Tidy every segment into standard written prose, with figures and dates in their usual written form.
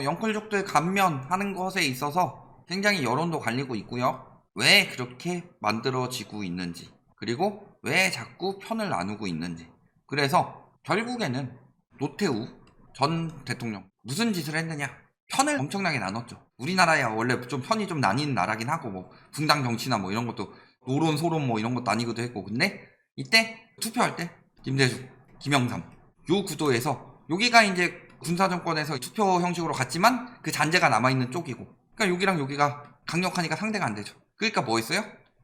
영끌족들 감면하는 것에 있어서 굉장히 여론도 갈리고 있고요. 왜 그렇게 만들어지고 있는지, 그리고 왜 자꾸 편을 나누고 있는지. 그래서 결국에는 노태우 전 대통령 무슨 짓을 했느냐? 편을 엄청나게 나눴죠. 우리나라야 원래 좀 편이 좀 나뉜 나라긴 하고, 뭐 분당 정치나 뭐 이런 것도 노론 소론 뭐 이런 것도 나뉘기도 했고, 근데 이때 투표할 때 김대중, 김영삼 요 구도에서 여기가 이제 군사정권에서 투표 형식으로 갔지만 그 잔재가 남아있는 쪽이고, 그러니까 여기랑 여기가 강력하니까 상대가 안 되죠. 그러니까 뭐 했어요?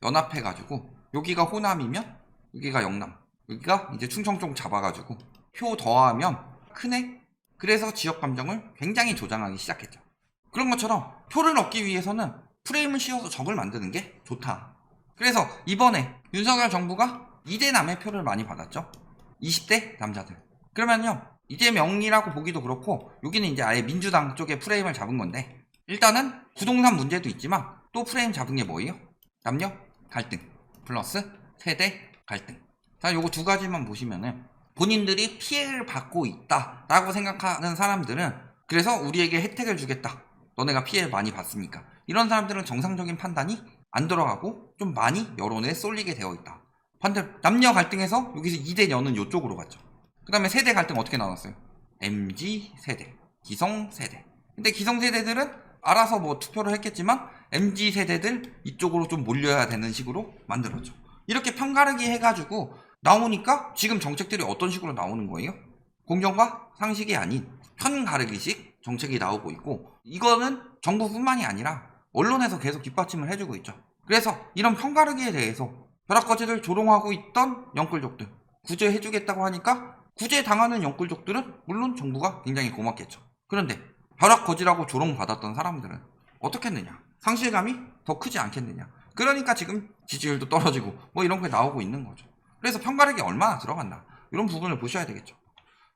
연합해가지고 여기가 호남이면 여기가 영남, 여기가 이제 충청 쪽 잡아가지고 표 더하면 크네? 그래서 지역 감정을 굉장히 조장하기 시작했죠. 그런 것처럼 표를 얻기 위해서는 프레임을 씌워서 적을 만드는 게 좋다. 그래서 이번에 윤석열 정부가 이재남의 표를 많이 받았죠. 20대 남자들. 그러면요, 이재명이라고 보기도 그렇고 여기는 이제 아예 민주당 쪽에 프레임을 잡은 건데, 일단은 부동산 문제도 있지만 또 프레임 잡은 게 뭐예요? 남녀 갈등 플러스 세대 갈등. 자, 요거 두 가지만 보시면은 본인들이 피해를 받고 있다라고 생각하는 사람들은, 그래서 우리에게 혜택을 주겠다, 너네가 피해를 많이 봤으니까, 이런 사람들은 정상적인 판단이 안 들어가고 좀 많이 여론에 쏠리게 되어 있다. 반대로 남녀 갈등에서 여기서 2대 녀는 이쪽으로 갔죠. 그 다음에 세대 갈등 어떻게 나눴어요? MZ 세대, 기성 세대. 근데 기성 세대들은 알아서 뭐 투표를 했겠지만 MZ 세대들 이쪽으로 좀 몰려야 되는 식으로 만들었죠. 이렇게 편가르기 해가지고 나오니까 지금 정책들이 어떤 식으로 나오는 거예요? 공정과 상식이 아닌 편가르기식 정책이 나오고 있고, 이거는 정부뿐만이 아니라 언론에서 계속 뒷받침을 해주고 있죠. 그래서 이런 편가르기에 대해서 벼락거지를 조롱하고 있던 영끌족들 구제해주겠다고 하니까 구제 당하는 영끌족들은 물론 정부가 굉장히 고맙겠죠. 그런데 벼락거지라고 조롱받았던 사람들은 어떻게 했느냐? 상실감이 더 크지 않겠느냐? 그러니까 지금 지지율도 떨어지고 뭐 이런 게 나오고 있는 거죠. 그래서 편가르기 얼마나 들어간다, 이런 부분을 보셔야 되겠죠.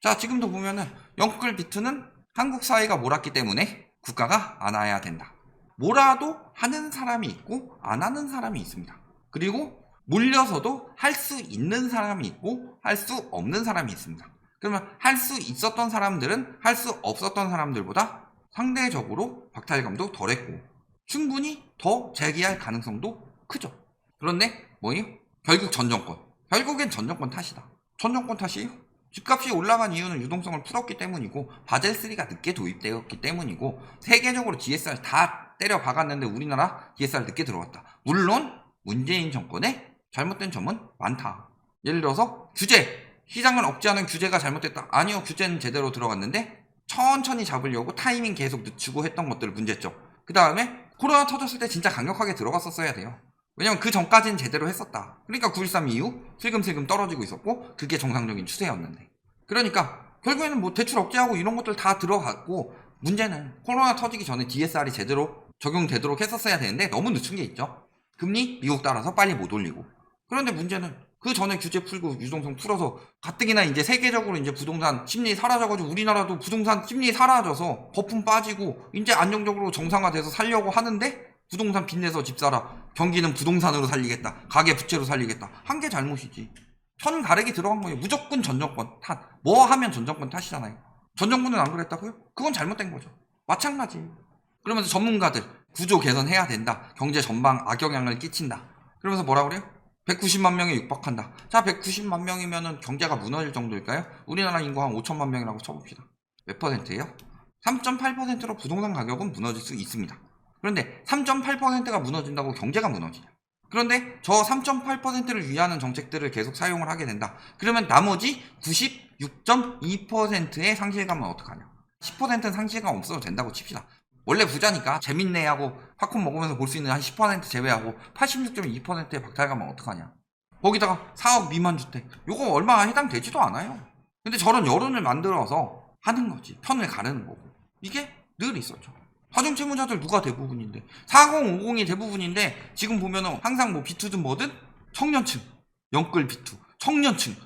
자, 지금도 보면은 영끌 비투는 한국 사회가 몰았기 때문에 국가가 안아야 된다. 몰아도 하는 사람이 있고 안 하는 사람이 있습니다. 그리고 몰려서도 할 수 있는 사람이 있고 할 수 없는 사람이 있습니다. 그러면 할 수 있었던 사람들은 할 수 없었던 사람들보다 상대적으로 박탈감도 덜했고 충분히 더 재기할 가능성도 크죠. 그런데 뭐예요? 결국 전 정권, 결국엔 전 정권 탓이다. 전 정권 탓이에요? 집값이 올라간 이유는 유동성을 풀었기 때문이고 바젤3가 늦게 도입되었기 때문이고, 세계적으로 DSR 다 때려 박았는데 우리나라 DSR 늦게 들어왔다. 물론 문재인 정권의 잘못된 점은 많다. 예를 들어서 규제, 시장을 억제하는 규제가 잘못됐다. 아니요, 규제는 제대로 들어갔는데 천천히 잡으려고 타이밍 계속 늦추고 했던 것들 문제점. 그 다음에 코로나 터졌을 때 진짜 강력하게 들어갔었어야 돼요. 왜냐면 그 전까지는 제대로 했었다. 그러니까 9.13 이후 슬금슬금 떨어지고 있었고 그게 정상적인 추세였는데, 그러니까 결국에는 뭐 대출 억제하고 이런 것들 다 들어갔고, 문제는 코로나 터지기 전에 DSR이 제대로 적용되도록 했었어야 되는데 너무 늦춘 게 있죠. 금리 미국 따라서 빨리 못 올리고. 그런데 문제는 그 전에 규제 풀고 유동성 풀어서 가뜩이나 이제 세계적으로 이제 부동산 심리 사라져가지고 우리나라도 부동산 심리 사라져서 거품 빠지고 이제 안정적으로 정상화돼서 살려고 하는데, 부동산 빚내서 집 사라, 경기는 부동산으로 살리겠다, 가계 부채로 살리겠다, 한 게 잘못이지. 편 가르기 들어간 거예요. 무조건 전 정권 탓. 뭐 하면 전 정권 탓이잖아요. 전 정부는 안 그랬다고요? 그건 잘못된 거죠. 마찬가지. 그러면서 전문가들 구조 개선해야 된다, 경제 전방 악영향을 끼친다, 그러면서 뭐라 그래요? 190만 명에 육박한다. 자, 190만 명이면은 경제가 무너질 정도일까요? 우리나라 인구 한 5천만 명이라고 쳐봅시다. 몇 퍼센트예요? 3.8%로 부동산 가격은 무너질 수 있습니다. 그런데 3.8%가 무너진다고 경제가 무너지냐? 그런데 저 3.8%를 위하는 정책들을 계속 사용을 하게 된다. 그러면 나머지 96.2%의 상실감은 어떡하냐? 10%는 상실감 없어도 된다고 칩시다. 원래 부자니까 재밌네 하고 팝콘 먹으면서 볼 수 있는 한 10% 제외하고 86.2%의 박탈감은 어떡하냐? 거기다가 4억 미만 주택, 요거 얼마 해당되지도 않아요. 근데 저런 여론을 만들어서 하는 거지. 편을 가르는 거고. 이게 늘 있었죠. 다중채무자들 누가 대부분인데, 4050이 대부분인데, 지금 보면은 항상 뭐 비투든 뭐든 청년층, 영끌 비투, 청년층,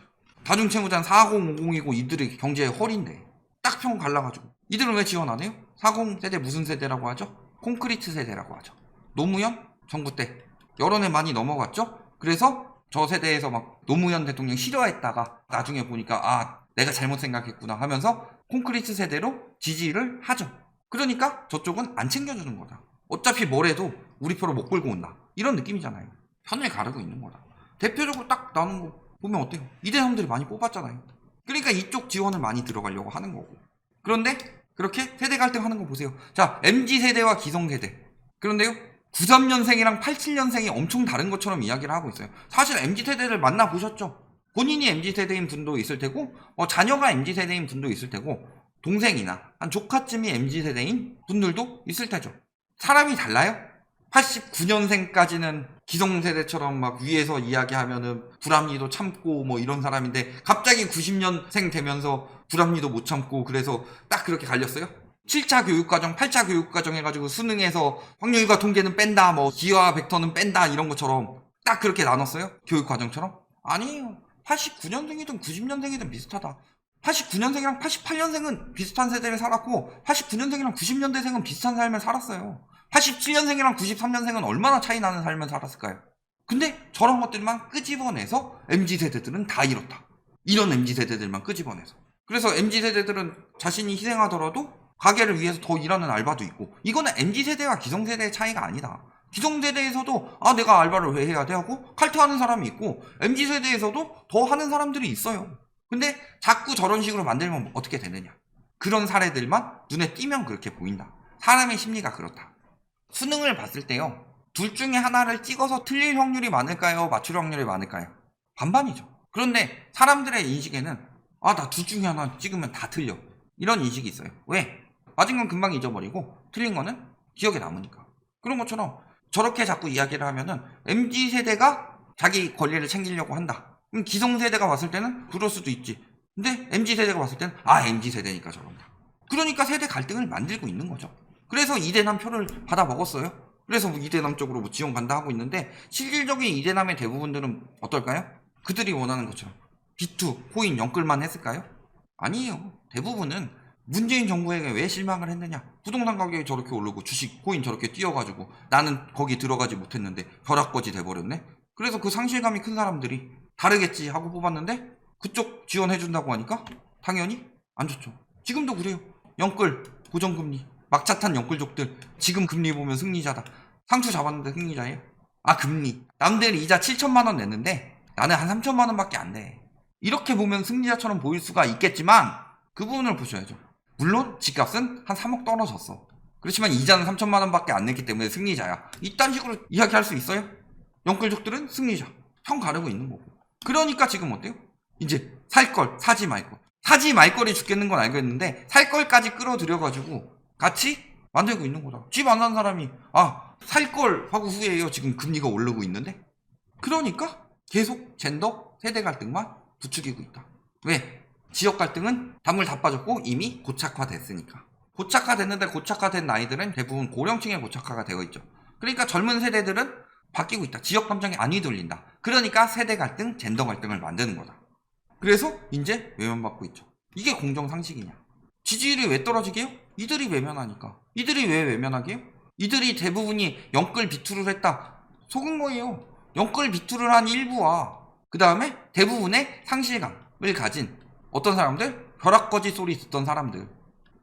다중채무자는 4050이고 이들의 경제의 헐인데 딱 평 갈라가지고 이들은 왜 지원 안 해요? 40세대 무슨 세대라고 하죠? 콘크리트 세대라고 하죠. 노무현 정부 때 여론에 많이 넘어갔죠. 그래서 저 세대에서 막 노무현 대통령 싫어했다가 나중에 보니까 아, 내가 잘못 생각했구나 하면서 콘크리트 세대로 지지를 하죠. 그러니까 저쪽은 안 챙겨주는 거다. 어차피 뭐래도 우리 표로 못 끌고 온다. 이런 느낌이잖아요. 편을 가르고 있는 거다. 대표적으로 딱 나오는 거 보면 어때요? 이대삼들이 많이 뽑았잖아요. 그러니까 이쪽 지원을 많이 들어가려고 하는 거고. 그런데 그렇게 세대 갈등 하는 거 보세요. 자, MZ세대와 기성세대. 그런데요, 93년생이랑 87년생이 엄청 다른 것처럼 이야기를 하고 있어요. 사실 MZ세대를 만나보셨죠? 본인이 MZ세대인 분도 있을 테고, 자녀가 MZ세대인 분도 있을 테고, 동생이나 한 조카쯤이 MZ세대인 분들도 있을 테죠. 사람이 달라요? 89년생까지는 기성세대처럼 막 위에서 이야기하면은 불합리도 참고 뭐 이런 사람인데 갑자기 90년생 되면서 불합리도 못 참고 그래서 딱 그렇게 갈렸어요? 7차 교육과정, 8차 교육과정 해가지고 수능에서 확률과 통계는 뺀다, 뭐 기하 벡터는 뺀다 이런 것처럼 딱 그렇게 나눴어요? 교육과정처럼? 아니에요. 89년생이든 90년생이든 비슷하다. 89년생이랑 88년생은 비슷한 세대를 살았고 89년생이랑 90년대생은 비슷한 삶을 살았어요. 87년생이랑 93년생은 얼마나 차이 나는 삶을 살았을까요? 근데 저런 것들만 끄집어내서 MZ세대들은 다 이렇다. 이런 MZ세대들만 끄집어내서. 그래서 MZ세대들은 자신이 희생하더라도 가게를 위해서 더 일하는 알바도 있고, 이거는 MZ세대와 기성세대의 차이가 아니다. 기성세대에서도 내가 알바를 왜 해야 돼 하고 칼퇴하는 사람이 있고, MZ세대에서도 더 하는 사람들이 있어요. 근데 자꾸 저런 식으로 만들면 어떻게 되느냐. 그런 사례들만 눈에 띄면 그렇게 보인다. 사람의 심리가 그렇다. 수능을 봤을 때요, 둘 중에 하나를 찍어서 틀릴 확률이 많을까요? 맞출 확률이 많을까요? 반반이죠. 그런데 사람들의 인식에는 나 둘 중에 하나 찍으면 다 틀려. 이런 인식이 있어요. 왜? 맞은 건 금방 잊어버리고 틀린 거는 기억에 남으니까. 그런 것처럼 저렇게 자꾸 이야기를 하면은 MZ세대가 자기 권리를 챙기려고 한다. 그럼 기성세대가 봤을 때는 그럴 수도 있지. 근데 MZ세대가 봤을 때는 MZ세대니까 저런다. 그러니까 세대 갈등을 만들고 있는 거죠. 그래서 이대남 표를 받아 먹었어요. 그래서 이대남 쪽으로 지원 간다 하고 있는데, 실질적인 이대남의 대부분들은 어떨까요? 그들이 원하는 것처럼 B2, 코인, 영끌만 했을까요? 아니에요. 대부분은 문재인 정부에게 왜 실망을 했느냐. 부동산 가격이 저렇게 오르고 주식, 코인 저렇게 뛰어가지고 나는 거기 들어가지 못했는데 벼락거지 돼버렸네. 그래서 그 상실감이 큰 사람들이 다르겠지 하고 뽑았는데, 그쪽 지원해준다고 하니까 당연히 안 좋죠. 지금도 그래요. 영끌, 고정금리, 막차 탄 영끌족들 지금 금리 보면 승리자다. 상투 잡았는데 승리자예요? 금리. 남들이 이자 7천만 원 냈는데 나는 한 3천만 원밖에 안 돼. 이렇게 보면 승리자처럼 보일 수가 있겠지만 그 부분을 보셔야죠. 물론 집값은 한 3억 떨어졌어. 그렇지만 이자는 3천만 원밖에 안 냈기 때문에 승리자야. 이딴 식으로 이야기할 수 있어요? 영끌족들은 승리자. 형 가르고 있는 거고. 그러니까 지금 어때요? 이제 살 걸, 사지 말 걸. 사지 말 거리 죽겠는 건 알겠는데 살 걸까지 끌어들여가지고 같이 만들고 있는 거다. 집 안 산 사람이 살 걸 하고 후회해요. 지금 금리가 오르고 있는데. 그러니까 계속 젠더, 세대 갈등만 부추기고 있다. 왜? 지역 갈등은 단물 다 빠졌고 이미 고착화됐으니까. 고착화됐는데 고착화된 나이들은 대부분 고령층에 고착화가 되어 있죠. 그러니까 젊은 세대들은 바뀌고 있다. 지역 감정이 안 휘둘린다. 그러니까 세대 갈등, 젠더 갈등을 만드는 거다. 그래서 이제 외면받고 있죠. 이게 공정상식이냐. 지지율이 왜 떨어지게요? 이들이 외면하니까. 이들이 왜 외면하게요? 이들이 대부분이 영끌 비투를 했다. 속은 거예요. 영끌 비투를 한 일부와 그 다음에 대부분의 상실감을 가진 어떤 사람들? 벼락거지 소리 듣던 사람들.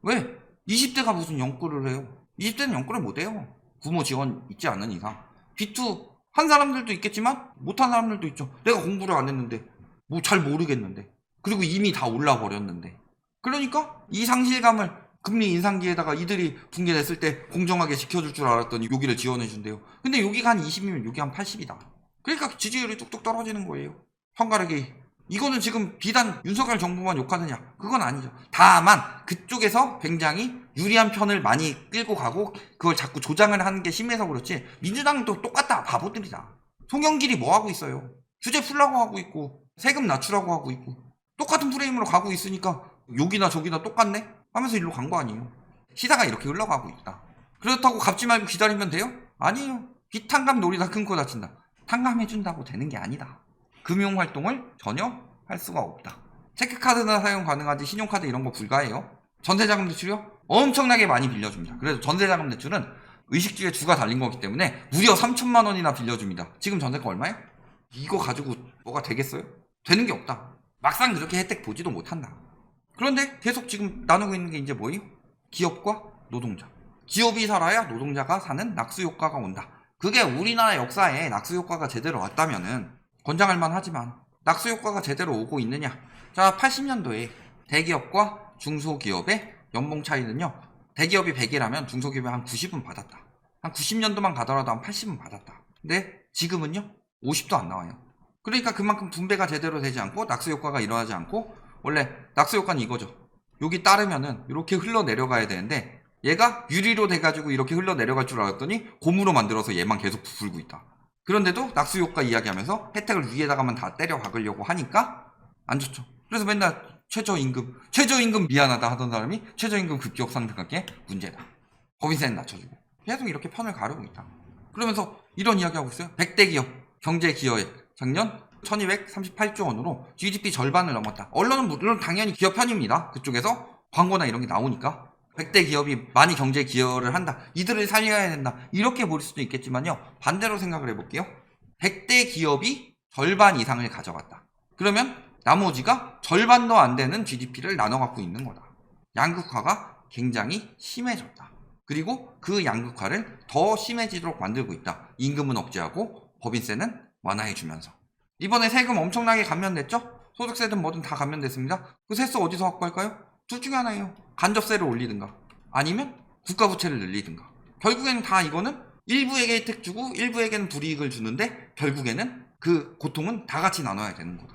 왜? 20대가 무슨 영끌을 해요? 20대는 영끌을 못해요. 부모 지원 있지 않은 이상. 비투 한 사람들도 있겠지만 못한 사람들도 있죠. 내가 공부를 안 했는데 뭐 잘 모르겠는데 그리고 이미 다 올라 버렸는데. 그러니까 이 상실감을 금리 인상기에다가 이들이 붕괴됐을 때 공정하게 지켜줄 줄 알았더니 여기를 지원해준대요. 근데 여기가 한 20이면 여기 한 80이다. 그러니까 지지율이 뚝뚝 떨어지는 거예요. 편가르기. 이거는 지금 비단 윤석열 정부만 욕하느냐? 그건 아니죠. 다만 그쪽에서 굉장히 유리한 편을 많이 끌고 가고 그걸 자꾸 조장을 하는 게 심해서 그렇지, 민주당도 똑같다. 바보들이다. 송영길이 뭐 하고 있어요? 규제 풀라고 하고 있고 세금 낮추라고 하고 있고 똑같은 프레임으로 가고 있으니까 여기나 저기나 똑같네? 하면서 일로 간 거 아니에요. 시사가 이렇게 흘러가고 있다. 그렇다고 갚지 말고 기다리면 돼요? 아니에요. 비탄감 놀이다 큰 코 다친다. 탕감해준다고 되는 게 아니다. 금융활동을 전혀 할 수가 없다. 체크카드나 사용 가능하지 신용카드 이런 거 불가해요. 전세자금 대출이요? 엄청나게 많이 빌려줍니다. 그래서 전세자금 대출은 의식주의 주가 달린 거기 때문에 무려 3천만 원이나 빌려줍니다. 지금 전세가 얼마예요? 이거 가지고 뭐가 되겠어요? 되는 게 없다. 막상 그렇게 혜택 보지도 못한다. 그런데 계속 지금 나누고 있는 게 이제 뭐예요? 기업과 노동자. 기업이 살아야 노동자가 사는 낙수 효과가 온다. 그게 우리나라 역사에 낙수 효과가 제대로 왔다면은 권장할 만하지만 낙수 효과가 제대로 오고 있느냐? 자, 80년도에 대기업과 중소기업의 연봉 차이는요. 대기업이 100이라면 중소기업이 한 90은 받았다. 한 90년도만 가더라도 한 80은 받았다. 근데 지금은요. 50도 안 나와요. 그러니까 그만큼 분배가 제대로 되지 않고 낙수 효과가 일어나지 않고, 원래 낙수 효과는 이거죠. 여기 따르면은 이렇게 흘러내려가야 되는데 얘가 유리로 돼가지고 이렇게 흘러내려갈 줄 알았더니 고무로 만들어서 얘만 계속 부풀고 있다. 그런데도 낙수 효과 이야기하면서 혜택을 위에다가만 다 때려 박으려고 하니까 안 좋죠. 그래서 맨날 최저임금 미안하다 하던 사람이 최저임금 급격 상승하게 문제다. 법인세는 낮춰주고 계속 이렇게 편을 가르고 있다. 그러면서 이런 이야기하고 있어요. 100대 기업 경제 기여액 작년 1238조 원으로 GDP 절반을 넘었다. 언론은 물론 당연히 기업 편입니다. 그쪽에서 광고나 이런 게 나오니까 100대 기업이 많이 경제 기여를 한다. 이들을 살려야 된다. 이렇게 볼 수도 있겠지만요. 반대로 생각을 해볼게요. 100대 기업이 절반 이상을 가져갔다. 그러면 나머지가 절반도 안 되는 GDP를 나눠 갖고 있는 거다. 양극화가 굉장히 심해졌다. 그리고 그 양극화를 더 심해지도록 만들고 있다. 임금은 억제하고 법인세는 완화해주면서. 이번에 세금 엄청나게 감면됐죠? 소득세든 뭐든 다 감면됐습니다. 그 세수 어디서 확보할까요? 둘 중에 하나예요. 간접세를 올리든가 아니면 국가부채를 늘리든가. 결국에는 다 이거는 일부에게 혜택 주고 일부에게는 불이익을 주는데 결국에는 그 고통은 다 같이 나눠야 되는 거다.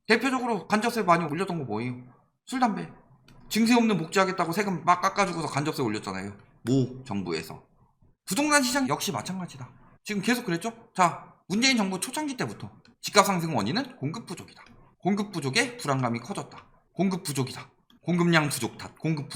대표적으로 간접세 많이 올렸던 거 뭐예요? 술, 담배. 증세 없는 복지하겠다고 세금 막 깎아주고서 간접세 올렸잖아요. 모 정부에서. 부동산 시장 역시 마찬가지다. 지금 계속 그랬죠? 자, 문재인 정부 초창기 때부터 집값 상승 원인은 공급 부족이다. 공급 부족에 불안감이 커졌다. 공급 부족이다. 공급량 부족 탓, 공급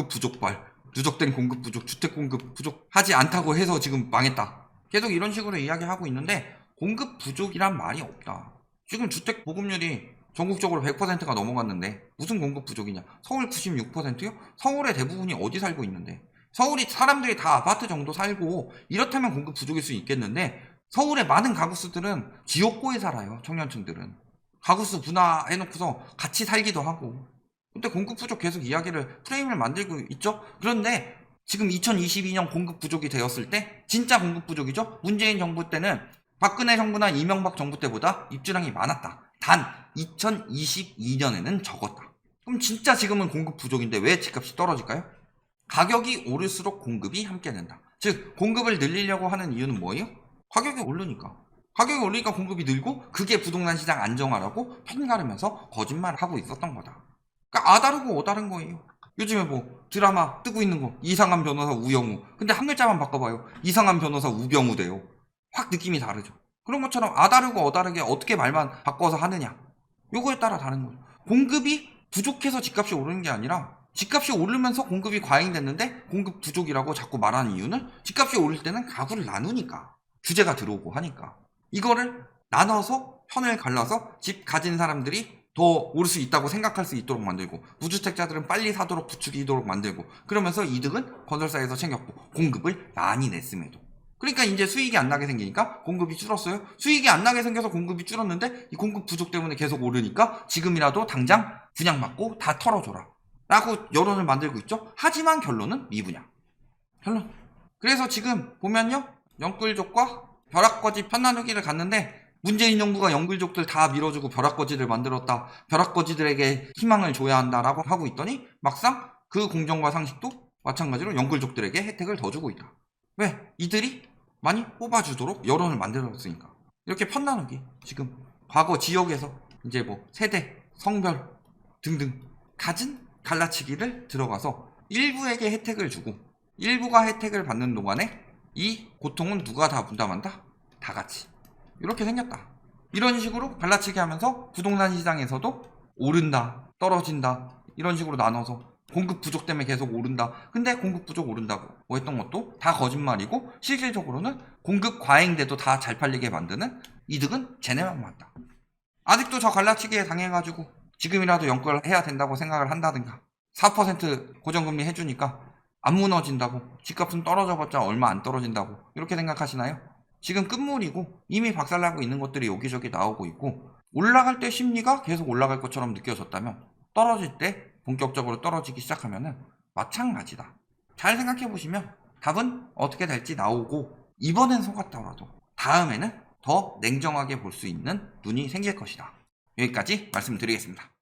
부족발, 누적된 공급 부족, 주택 공급 부족하지 않다고 해서 지금 망했다. 계속 이런 식으로 이야기하고 있는데 공급 부족이란 말이 없다. 지금 주택 보급률이 전국적으로 100%가 넘어갔는데 무슨 공급 부족이냐? 서울 96%요? 서울의 대부분이 어디 살고 있는데? 서울이 사람들이 다 아파트 정도 살고 이렇다면 공급 부족일 수 있겠는데 서울의 많은 가구수들은 지역구에 살아요. 청년층들은. 가구수 분화해놓고서 같이 살기도 하고. 근데 공급 부족 계속 이야기를 프레임을 만들고 있죠. 그런데 지금 2022년 공급 부족이 되었을 때 진짜 공급 부족이죠. 문재인 정부 때는 박근혜 정부나 이명박 정부 때보다 입주량이 많았다. 단 2022년에는 적었다. 그럼 진짜 지금은 공급 부족인데 왜 집값이 떨어질까요? 가격이 오를수록 공급이 함께 는다. 즉 공급을 늘리려고 하는 이유는 뭐예요? 가격이 오르니까. 가격이 오르니까 공급이 늘고 그게 부동산 시장 안정화라고 편가르면서 거짓말을 하고 있었던 거다. 그러니까 아다르고 어다른 거예요. 요즘에 뭐 드라마 뜨고 있는 거 이상한 변호사 우영우. 근데 한 글자만 바꿔봐요. 이상한 변호사 우병우 돼요. 확 느낌이 다르죠. 그런 것처럼 아다르고 어다르게 어떻게 말만 바꿔서 하느냐. 요거에 따라 다른 거죠. 공급이 부족해서 집값이 오르는 게 아니라 집값이 오르면서 공급이 과잉됐는데 공급 부족이라고 자꾸 말하는 이유는 집값이 오를 때는 가구를 나누니까. 규제가 들어오고 하니까. 이거를 나눠서 편을 갈라서 집 가진 사람들이 더 오를 수 있다고 생각할 수 있도록 만들고 무주택자들은 빨리 사도록 부추기도록 만들고 그러면서 이득은 건설사에서 챙겼고 공급을 많이 냈음에도. 그러니까 이제 수익이 안 나게 생기니까 공급이 줄었어요. 수익이 안 나게 생겨서 공급이 줄었는데 이 공급 부족 때문에 계속 오르니까 지금이라도 당장 분양받고 다 털어줘라 라고 여론을 만들고 있죠. 하지만 결론은 미분양. 결론. 그래서 지금 보면요. 영끌족과 벼락거지 편 나누기를 갔는데 문재인 정부가 영끌족들 다 밀어주고 벼락거지를 만들었다. 벼락거지들에게 희망을 줘야 한다라고 하고 있더니 막상 그 공정과 상식도 마찬가지로 영끌족들에게 혜택을 더 주고 있다. 왜? 이들이 많이 뽑아주도록 여론을 만들었으니까. 이렇게 편 나누기. 지금 과거 지역에서 이제 뭐 세대, 성별 등등 갖은 갈라치기를 들어가서 일부에게 혜택을 주고 일부가 혜택을 받는 동안에 이 고통은 누가 다 분담한다? 다 같이. 이렇게 생겼다. 이런 식으로 갈라치기 하면서 부동산 시장에서도 오른다, 떨어진다 이런 식으로 나눠서 공급 부족 때문에 계속 오른다. 근데 공급 부족 오른다고 뭐 했던 것도 다 거짓말이고 실질적으로는 공급 과잉돼도 다 잘 팔리게 만드는 이득은 쟤네만 맞다. 아직도 저 갈라치기에 당해가지고 지금이라도 연끌 해야 된다고 생각을 한다든가 4% 고정금리 해주니까 안 무너진다고 집값은 떨어져봤자 얼마 안 떨어진다고 이렇게 생각하시나요? 지금 끝물이고 이미 박살나고 있는 것들이 여기저기 나오고 있고 올라갈 때 심리가 계속 올라갈 것처럼 느껴졌다면 떨어질 때 본격적으로 떨어지기 시작하면은 마찬가지다. 잘 생각해 보시면 답은 어떻게 될지 나오고, 이번엔 속았더라도 다음에는 더 냉정하게 볼 수 있는 눈이 생길 것이다. 여기까지 말씀드리겠습니다.